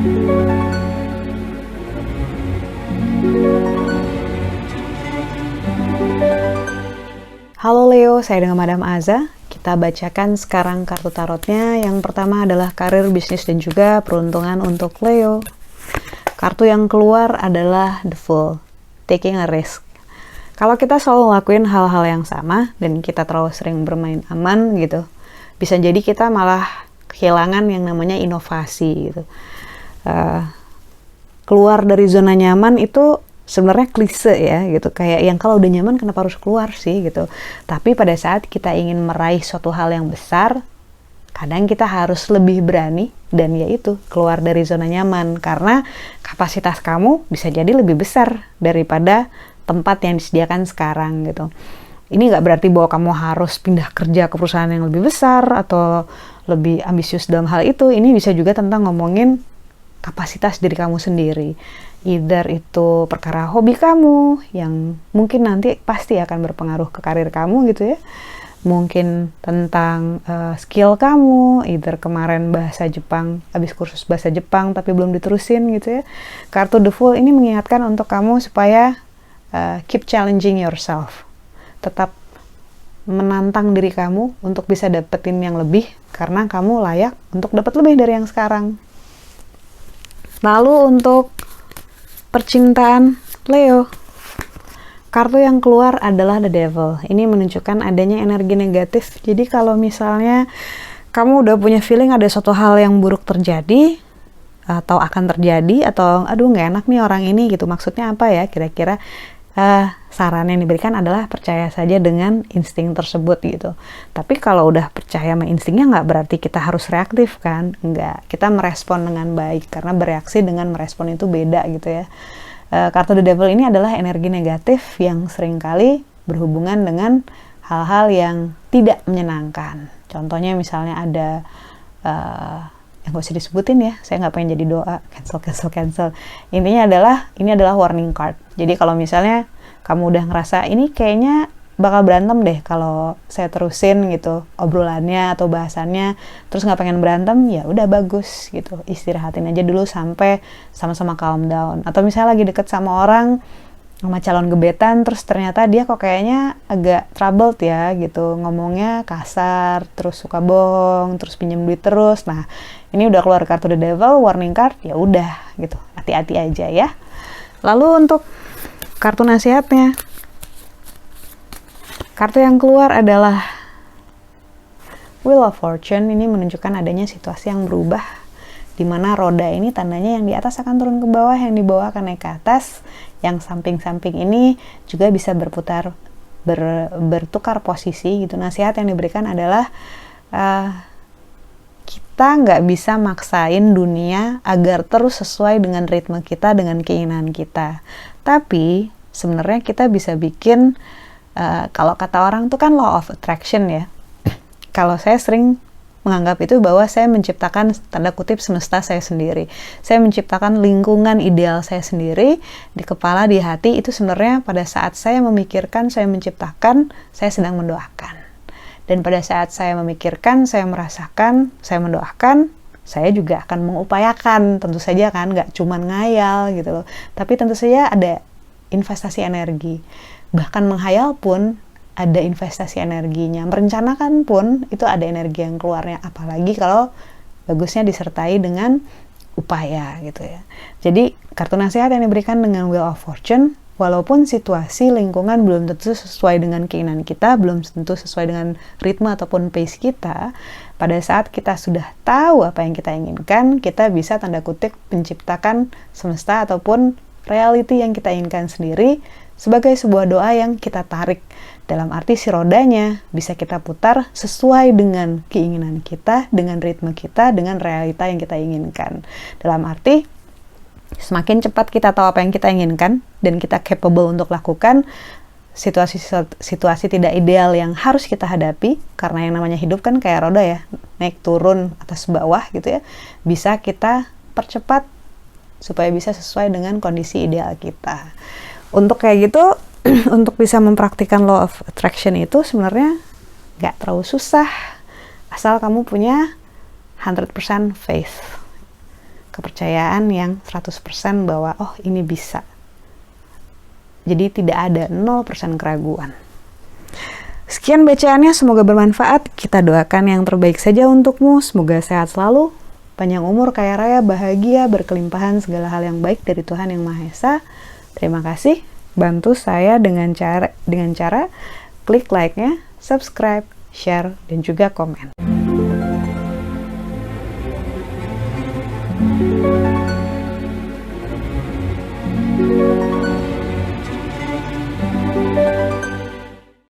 Halo Leo, saya dengan Madam Aza. Kita bacakan sekarang kartu tarotnya. Yang pertama adalah karir, bisnis, dan juga peruntungan untuk Leo. Kartu yang keluar adalah The Fool, taking a risk. Kalau kita selalu ngelakuin hal-hal yang sama dan kita terlalu sering bermain aman gitu, bisa jadi kita malah kehilangan yang namanya inovasi gitu. Keluar dari zona nyaman itu sebenarnya klise ya gitu, kayak yang kalau udah nyaman kenapa harus keluar sih gitu. Tapi pada saat kita ingin meraih suatu hal yang besar, kadang kita harus lebih berani dan yaitu keluar dari zona nyaman, karena kapasitas kamu bisa jadi lebih besar daripada tempat yang disediakan sekarang gitu. Ini nggak berarti bahwa kamu harus pindah kerja ke perusahaan yang lebih besar atau lebih ambisius dalam hal itu. Ini bisa juga tentang ngomongin kapasitas diri kamu sendiri. Either itu perkara hobi kamu yang mungkin nanti pasti akan berpengaruh ke karir kamu gitu ya. Mungkin tentang skill kamu, either kemarin bahasa Jepang, habis kursus bahasa Jepang tapi belum diterusin gitu ya. Kartu The Fool ini mengingatkan untuk kamu supaya keep challenging yourself. Tetap menantang diri kamu untuk bisa dapetin yang lebih, karena kamu layak untuk dapat lebih dari yang sekarang. Lalu untuk percintaan Leo, kartu yang keluar adalah The Devil. Ini menunjukkan adanya energi negatif. Jadi kalau misalnya kamu udah punya feeling ada suatu hal yang buruk terjadi atau akan terjadi, atau aduh nggak enak nih orang ini gitu, maksudnya apa ya kira-kira, saran yang diberikan adalah percaya saja dengan insting tersebut gitu. Tapi kalau udah percaya sama instingnya nggak berarti kita harus reaktif kan, nggak, kita merespon dengan baik, karena bereaksi dengan merespon itu beda gitu ya. Kartu The Devil ini adalah energi negatif yang seringkali berhubungan dengan hal-hal yang tidak menyenangkan. Contohnya misalnya ada yang gak usah disebutin ya, saya nggak pengen jadi doa, cancel. Intinya adalah, ini adalah warning card. Jadi kalau misalnya kamu udah ngerasa ini kayaknya bakal berantem deh kalau saya terusin gitu obrolannya atau bahasannya, terus nggak pengen berantem, ya udah bagus gitu, istirahatin aja dulu sampai sama-sama calm down. Atau misalnya lagi deket sama orang, sama calon gebetan, terus ternyata dia kok kayaknya agak troubled ya gitu, ngomongnya kasar, terus suka bohong, terus pinjam duit terus. Nah, ini udah keluar kartu The Devil, warning card, ya udah gitu, hati-hati aja ya. Lalu untuk kartu nasihatnya, kartu yang keluar adalah Wheel of Fortune. Ini menunjukkan adanya situasi yang berubah, di mana roda ini tandanya yang di atas akan turun ke bawah, yang di bawah akan naik ke atas, yang samping-samping ini juga bisa berputar, bertukar posisi gitu. Nasihat yang diberikan adalah kita nggak bisa maksain dunia agar terus sesuai dengan ritme kita, dengan keinginan kita. Tapi sebenarnya kita bisa bikin, kalau kata orang tuh kan law of attraction ya. Kalau saya sering menganggap itu bahwa saya menciptakan tanda kutip semesta saya sendiri. Saya menciptakan lingkungan ideal saya sendiri di kepala, di hati. Itu sebenarnya pada saat saya memikirkan, saya menciptakan, saya sedang mendoakan. Dan pada saat saya memikirkan, saya merasakan, saya mendoakan, saya juga akan mengupayakan. Tentu saja kan, nggak cuma ngayal gitu loh. Tapi tentu saja ada investasi energi. Bahkan menghayal pun ada investasi energinya, merencanakan pun itu ada energi yang keluarnya, apalagi kalau bagusnya disertai dengan upaya gitu ya. Jadi kartu nasihat yang diberikan dengan Wheel of Fortune, walaupun situasi lingkungan belum tentu sesuai dengan keinginan kita, belum tentu sesuai dengan ritme ataupun pace kita, pada saat kita sudah tahu apa yang kita inginkan, kita bisa tanda kutip menciptakan semesta ataupun reality yang kita inginkan sendiri sebagai sebuah doa yang kita tarik. Dalam arti si rodanya bisa kita putar sesuai dengan keinginan kita, dengan ritme kita, dengan realita yang kita inginkan. Dalam arti semakin cepat kita tahu apa yang kita inginkan dan kita capable untuk lakukan, situasi tidak ideal yang harus kita hadapi, karena yang namanya hidup kan kayak roda ya, naik turun atas bawah gitu ya, bisa kita percepat supaya bisa sesuai dengan kondisi ideal kita. Untuk kayak gitu, untuk bisa mempraktikkan law of attraction itu sebenarnya gak terlalu susah, asal kamu punya 100% faith. kepercayaan yang 100% bahwa oh ini bisa. Jadi tidak ada 0% keraguan. Sekian bacaannya, semoga bermanfaat. Kita doakan yang terbaik saja untukmu. Semoga sehat selalu, panjang umur, kaya raya, bahagia, berkelimpahan segala hal yang baik dari Tuhan Yang Maha Esa. Terima kasih. Bantu saya dengan cara klik like-nya, subscribe, share, dan juga komen.